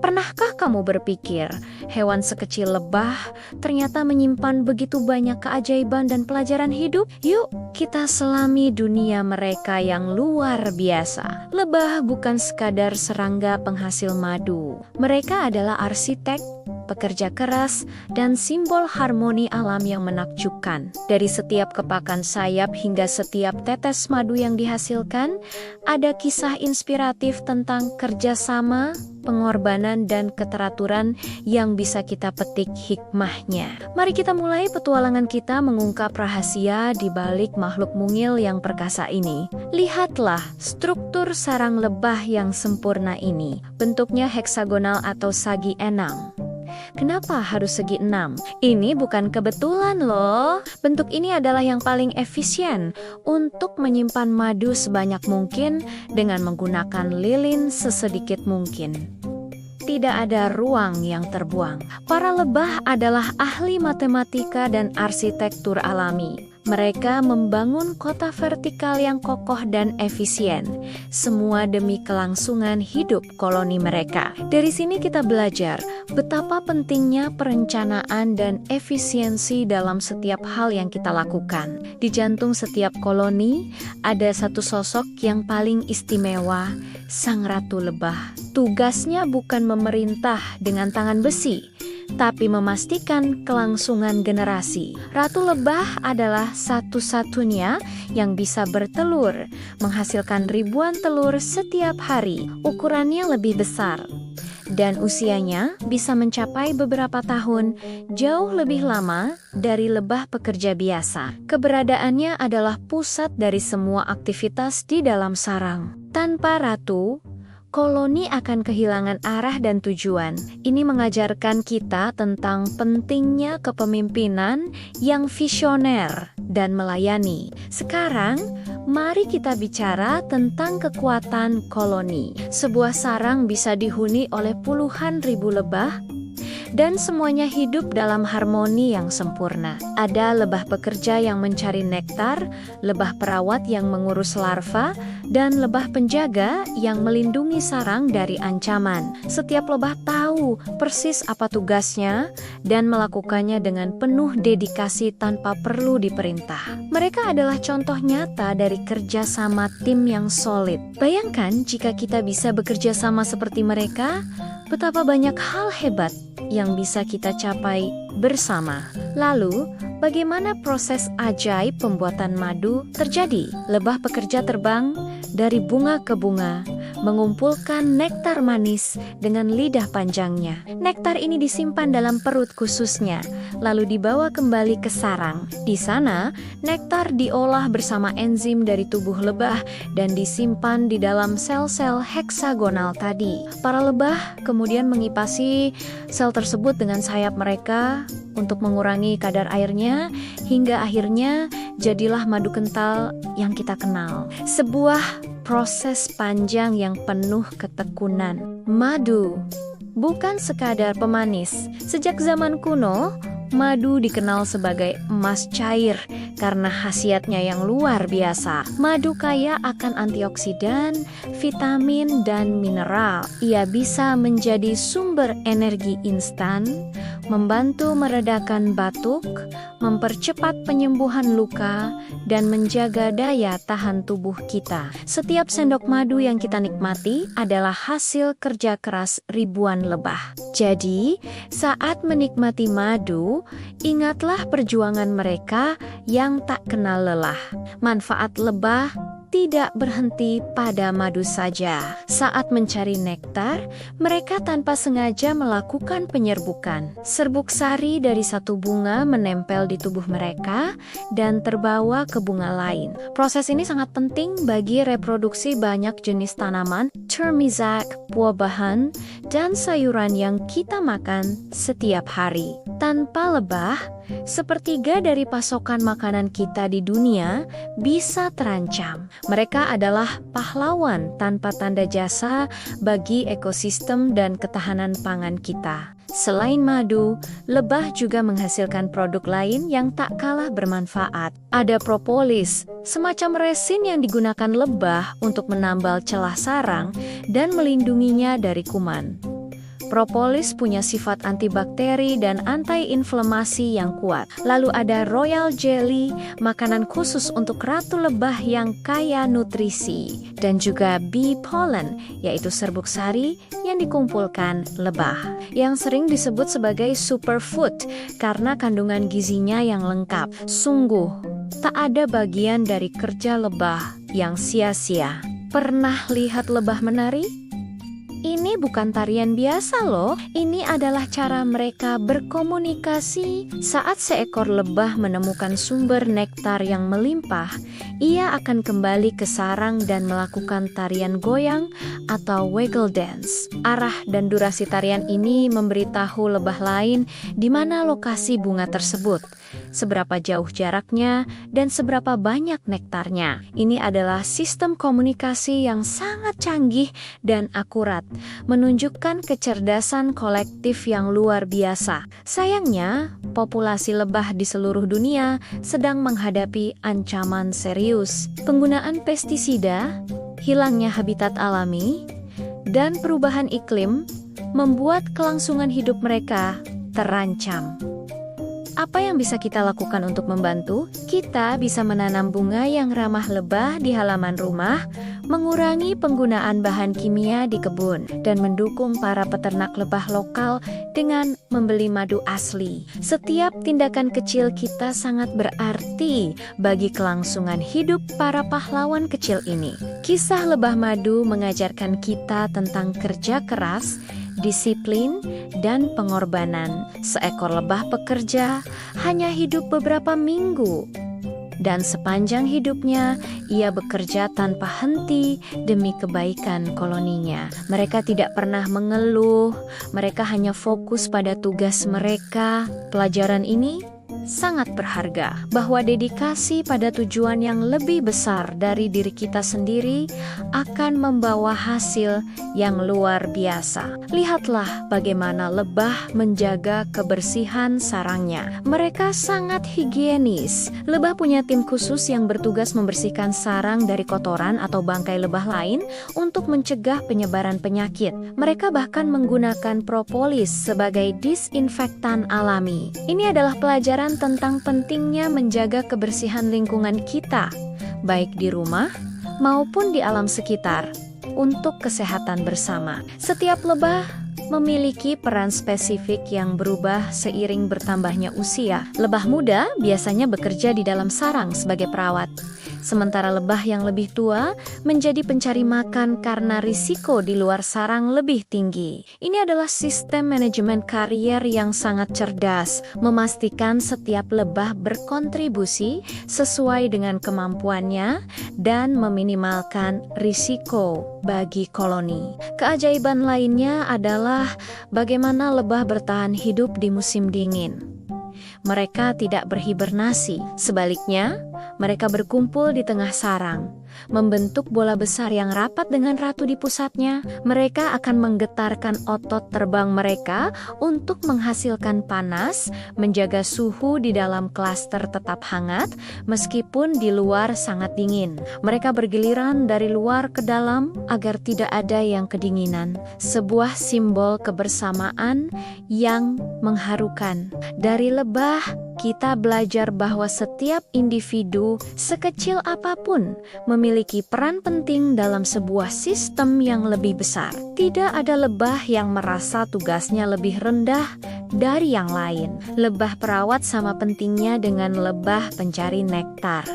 Pernahkah kamu berpikir, hewan sekecil lebah ternyata menyimpan begitu banyak keajaiban dan pelajaran hidup? Yuk, kita selami dunia mereka yang luar biasa. Lebah bukan sekadar serangga penghasil madu. Mereka adalah arsitek, pekerja keras, dan simbol harmoni alam yang menakjubkan. Dari setiap kepakan sayap hingga setiap tetes madu yang dihasilkan, ada kisah inspiratif tentang kerjasama, pengorbanan, dan keteraturan yang bisa kita petik hikmahnya. Mari kita mulai petualangan kita mengungkap rahasia di balik makhluk mungil yang perkasa ini. Lihatlah struktur sarang lebah yang sempurna ini. Bentuknya heksagonal atau sagi enam. Kenapa harus segi 6? Ini bukan kebetulan loh. Bentuk ini adalah yang paling efisien untuk menyimpan madu sebanyak mungkin dengan menggunakan lilin sesedikit mungkin. Tidak ada ruang yang terbuang. Para lebah adalah ahli matematika dan arsitektur alami. Mereka membangun kota vertikal yang kokoh dan efisien, semua demi kelangsungan hidup koloni mereka. Dari sini kita belajar betapa pentingnya perencanaan dan efisiensi dalam setiap hal yang kita lakukan. Di jantung setiap koloni ada satu sosok yang paling istimewa, sang ratu lebah. Tugasnya bukan memerintah dengan tangan besi, tapi memastikan kelangsungan generasi. Ratu lebah adalah satu-satunya yang bisa bertelur, menghasilkan ribuan telur setiap hari. Ukurannya lebih besar, dan usianya bisa mencapai beberapa tahun, jauh lebih lama dari lebah pekerja biasa. Keberadaannya adalah pusat dari semua aktivitas di dalam sarang. Tanpa ratu, koloni akan kehilangan arah dan tujuan. Ini mengajarkan kita tentang pentingnya kepemimpinan yang visioner dan melayani. Sekarang, mari kita bicara tentang kekuatan koloni. Sebuah sarang bisa dihuni oleh puluhan ribu lebah, dan semuanya hidup dalam harmoni yang sempurna. Ada lebah pekerja yang mencari nektar, lebah perawat yang mengurus larva, dan lebah penjaga yang melindungi sarang dari ancaman. Setiap lebah tahu persis apa tugasnya dan melakukannya dengan penuh dedikasi tanpa perlu diperintah. Mereka adalah contoh nyata dari kerja sama tim yang solid. Bayangkan jika kita bisa bekerja sama seperti mereka, betapa banyak hal hebat yang bisa kita capai bersama. Lalu, bagaimana proses ajaib pembuatan madu terjadi? Lebah pekerja terbang dari bunga ke bunga, mengumpulkan nektar manis dengan lidah panjangnya. Nektar ini disimpan dalam perut khususnya, lalu dibawa kembali ke sarang. Di sana, nektar diolah bersama enzim dari tubuh lebah dan disimpan di dalam sel-sel heksagonal tadi. Para lebah kemudian mengipasi sel tersebut dengan sayap mereka untuk mengurangi kadar airnya, hingga akhirnya jadilah madu kental yang kita kenal. Sebuah proses panjang yang penuh ketekunan. Madu bukan sekadar pemanis. Sejak zaman kuno, madu dikenal sebagai emas cair karena khasiatnya yang luar biasa. Madu kaya akan antioksidan, vitamin, dan mineral. Ia bisa menjadi sumber energi instan, membantu meredakan batuk, mempercepat penyembuhan luka, dan menjaga daya tahan tubuh kita. Setiap sendok madu yang kita nikmati adalah hasil kerja keras ribuan lebah. Jadi, saat menikmati madu, ingatlah perjuangan mereka yang tak kenal lelah. Manfaat lebah tidak berhenti pada madu saja. Saat mencari nektar, mereka tanpa sengaja melakukan penyerbukan. Serbuk sari dari satu bunga menempel di tubuh mereka dan terbawa ke bunga lain. Proses ini sangat penting bagi reproduksi banyak jenis tanaman, termizak, buah-bahan, dan sayuran yang kita makan setiap hari. Tanpa lebah, sepertiga dari pasokan makanan kita di dunia bisa terancam. Mereka adalah pahlawan tanpa tanda jasa bagi ekosistem dan ketahanan pangan kita. Selain madu, lebah juga menghasilkan produk lain yang tak kalah bermanfaat. Ada propolis, semacam resin yang digunakan lebah untuk menambal celah sarang dan melindunginya dari kuman. Propolis punya sifat antibakteri dan anti-inflamasi yang kuat. Lalu ada royal jelly, makanan khusus untuk ratu lebah yang kaya nutrisi. Dan juga bee pollen, yaitu serbuk sari yang dikumpulkan lebah. Yang sering disebut sebagai superfood karena kandungan gizinya yang lengkap. Sungguh, tak ada bagian dari kerja lebah yang sia-sia. Pernah lihat lebah menari? Ini bukan tarian biasa loh, ini adalah cara mereka berkomunikasi. Saat seekor lebah menemukan sumber nektar yang melimpah, ia akan kembali ke sarang dan melakukan tarian goyang atau wiggle dance. Arah dan durasi tarian ini memberitahu lebah lain di mana lokasi bunga tersebut, seberapa jauh jaraknya, dan seberapa banyak nektarnya. Ini adalah sistem komunikasi yang sangat canggih dan akurat, menunjukkan kecerdasan kolektif yang luar biasa. Sayangnya, populasi lebah di seluruh dunia sedang menghadapi ancaman serius. Penggunaan pestisida, hilangnya habitat alami, dan perubahan iklim membuat kelangsungan hidup mereka terancam. Apa yang bisa kita lakukan untuk membantu? Kita bisa menanam bunga yang ramah lebah di halaman rumah, mengurangi penggunaan bahan kimia di kebun, dan mendukung para peternak lebah lokal dengan membeli madu asli. Setiap tindakan kecil kita sangat berarti bagi kelangsungan hidup para pahlawan kecil ini. Kisah lebah madu mengajarkan kita tentang kerja keras, disiplin, dan pengorbanan. Seekor lebah pekerja hanya hidup beberapa minggu, dan sepanjang hidupnya ia bekerja tanpa henti demi kebaikan koloninya. Mereka tidak pernah mengeluh, mereka hanya fokus pada tugas mereka. Pelajaran ini sangat berharga, bahwa dedikasi pada tujuan yang lebih besar dari diri kita sendiri akan membawa hasil yang luar biasa. Lihatlah bagaimana lebah menjaga kebersihan sarangnya. Mereka sangat higienis. Lebah punya tim khusus yang bertugas membersihkan sarang dari kotoran atau bangkai lebah lain untuk mencegah penyebaran penyakit. Mereka bahkan menggunakan propolis sebagai disinfektan alami. Ini adalah pelajaran tentang pentingnya menjaga kebersihan lingkungan kita, baik di rumah maupun di alam sekitar, untuk kesehatan bersama. Setiap lebah memiliki peran spesifik yang berubah seiring bertambahnya usia. Lebah muda biasanya bekerja di dalam sarang sebagai perawat, sementara lebah yang lebih tua menjadi pencari makan karena risiko di luar sarang lebih tinggi. Ini adalah sistem manajemen karier yang sangat cerdas, memastikan setiap lebah berkontribusi sesuai dengan kemampuannya dan meminimalkan risiko bagi koloni. Keajaiban lainnya adalah bagaimana lebah bertahan hidup di musim dingin. Mereka tidak berhibernasi, sebaliknya mereka berkumpul di tengah sarang, membentuk bola besar yang rapat dengan ratu di pusatnya. Mereka akan menggetarkan otot terbang mereka untuk menghasilkan panas, menjaga suhu di dalam klaster tetap hangat meskipun di luar sangat dingin. Mereka bergiliran dari luar ke dalam agar tidak ada yang kedinginan. Sebuah simbol kebersamaan yang mengharukan. Dari lebah, kita belajar bahwa setiap individu, sekecil apapun, memiliki peran penting dalam sebuah sistem yang lebih besar. Tidak ada lebah yang merasa tugasnya lebih rendah dari yang lain. Lebah perawat sama pentingnya dengan lebah pencari nektar.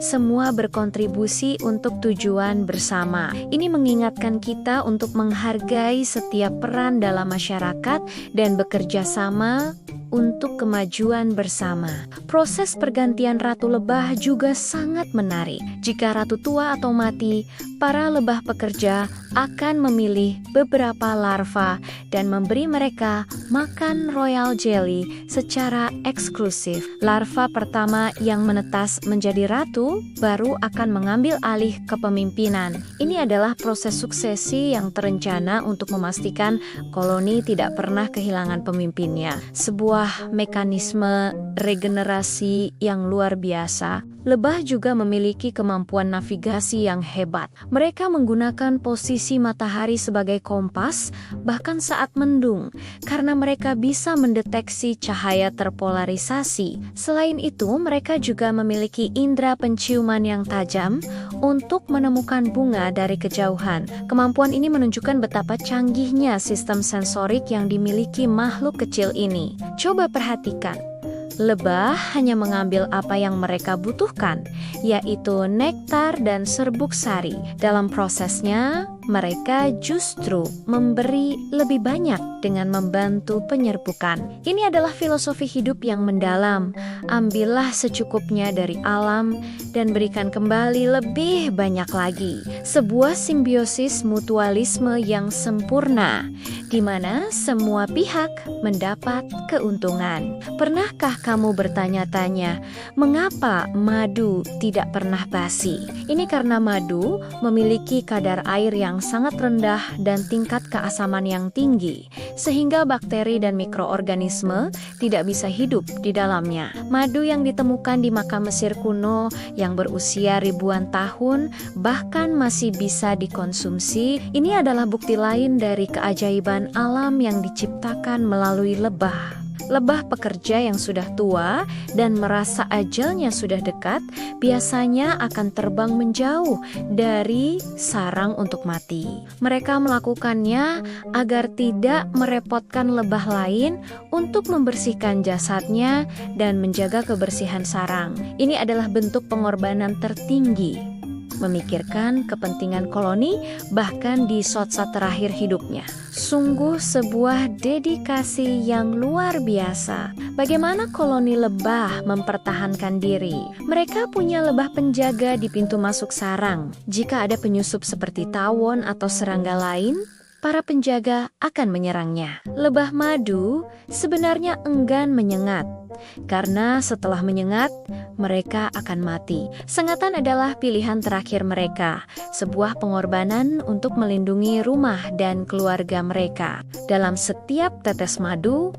Semua berkontribusi untuk tujuan bersama. Ini mengingatkan kita untuk menghargai setiap peran dalam masyarakat dan bekerja sama untuk kemajuan bersama. Proses pergantian ratu lebah juga sangat menarik. Jika ratu tua atau mati, para lebah pekerja akan memilih beberapa larva dan memberi mereka makan royal jelly secara eksklusif. Larva pertama yang menetas menjadi ratu baru akan mengambil alih kepemimpinan. Ini adalah proses suksesi yang terencana untuk memastikan koloni tidak pernah kehilangan pemimpinnya. Sebuah mekanisme regenerasi yang luar biasa. Lebah juga memiliki kemampuan navigasi yang hebat. Mereka menggunakan posisi kondisi matahari sebagai kompas, bahkan saat mendung, karena mereka bisa mendeteksi cahaya terpolarisasi. Selain itu, mereka juga memiliki indera penciuman yang tajam untuk menemukan bunga dari kejauhan. Kemampuan ini menunjukkan betapa canggihnya sistem sensorik yang dimiliki makhluk kecil ini. Coba perhatikan. Lebah hanya mengambil apa yang mereka butuhkan, yaitu nektar dan serbuk sari. Dalam prosesnya, mereka justru memberi lebih banyak dengan membantu penyerbukan. Ini adalah filosofi hidup yang mendalam. Ambillah secukupnya dari alam dan berikan kembali lebih banyak lagi. Sebuah simbiosis mutualisme yang sempurna, di mana semua pihak mendapat keuntungan. Pernahkah kamu bertanya-tanya, mengapa madu tidak pernah basi? Ini karena madu memiliki kadar air yang sangat rendah dan tingkat keasaman yang tinggi, sehingga bakteri dan mikroorganisme tidak bisa hidup di dalamnya. Madu yang ditemukan di makam Mesir kuno yang berusia ribuan tahun bahkan masih bisa dikonsumsi. Ini adalah bukti lain dari keajaiban alam yang diciptakan melalui lebah. Lebah pekerja yang sudah tua dan merasa ajalnya sudah dekat biasanya akan terbang menjauh dari sarang untuk mati. Mereka melakukannya agar tidak merepotkan lebah lain untuk membersihkan jasadnya dan menjaga kebersihan sarang. Ini adalah bentuk pengorbanan tertinggi, memikirkan kepentingan koloni bahkan di saat-saat terakhir hidupnya. Sungguh sebuah dedikasi yang luar biasa. Bagaimana koloni lebah mempertahankan diri? Mereka punya lebah penjaga di pintu masuk sarang. Jika ada penyusup seperti tawon atau serangga lain, para penjaga akan menyerangnya. Lebah madu sebenarnya enggan menyengat, karena setelah menyengat, mereka akan mati. Sengatan adalah pilihan terakhir mereka, sebuah pengorbanan untuk melindungi rumah dan keluarga mereka. Dalam setiap tetes madu,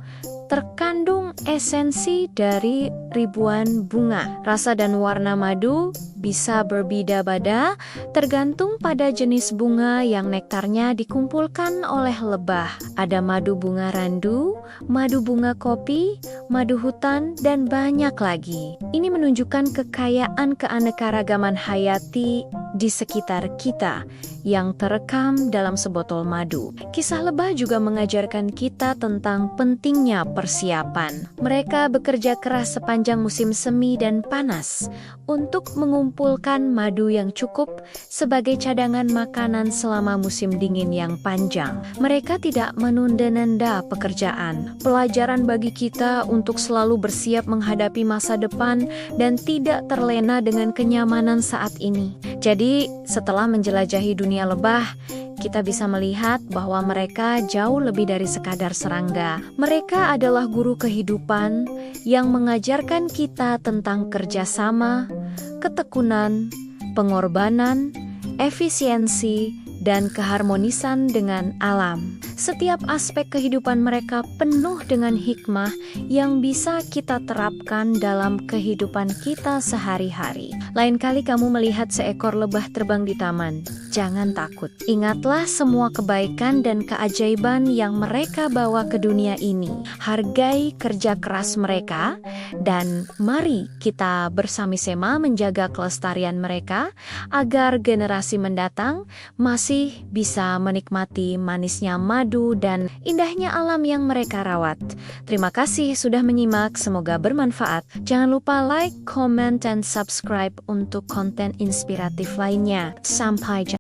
terkandung esensi dari ribuan bunga. Rasa dan warna madu bisa berbeda-beda tergantung pada jenis bunga yang nektarnya dikumpulkan oleh lebah. Ada madu bunga randu, madu bunga kopi, madu hutan, dan banyak lagi. Ini menunjukkan kekayaan keanekaragaman hayati di sekitar kita yang terekam dalam sebotol madu. Kisah lebah juga mengajarkan kita tentang pentingnya persiapan. Mereka bekerja keras sepanjang musim semi dan panas untuk mengumpulkan madu yang cukup sebagai cadangan makanan selama musim dingin yang panjang. Mereka tidak menunda-nunda pekerjaan. Pelajaran bagi kita untuk selalu bersiap menghadapi masa depan dan tidak terlena dengan kenyamanan saat ini. Jadi, setelah menjelajahi dunia lebah, kita bisa melihat bahwa mereka jauh lebih dari sekadar serangga. Mereka adalah guru kehidupan yang mengajarkan kita tentang kerjasama, ketekunan, pengorbanan, efisiensi, dan keharmonisan dengan alam. Setiap aspek kehidupan mereka penuh dengan hikmah yang bisa kita terapkan dalam kehidupan kita sehari-hari. Lain kali kamu melihat seekor lebah terbang di taman, jangan takut. Ingatlah semua kebaikan dan keajaiban yang mereka bawa ke dunia ini. Hargai kerja keras mereka, dan mari kita bersama-sama menjaga kelestarian mereka agar generasi mendatang masih bisa menikmati manisnya madu dan indahnya alam yang mereka rawat. Terima kasih sudah menyimak, semoga bermanfaat. Jangan lupa like, comment, dan subscribe untuk konten inspiratif lainnya. Sampai jumpa.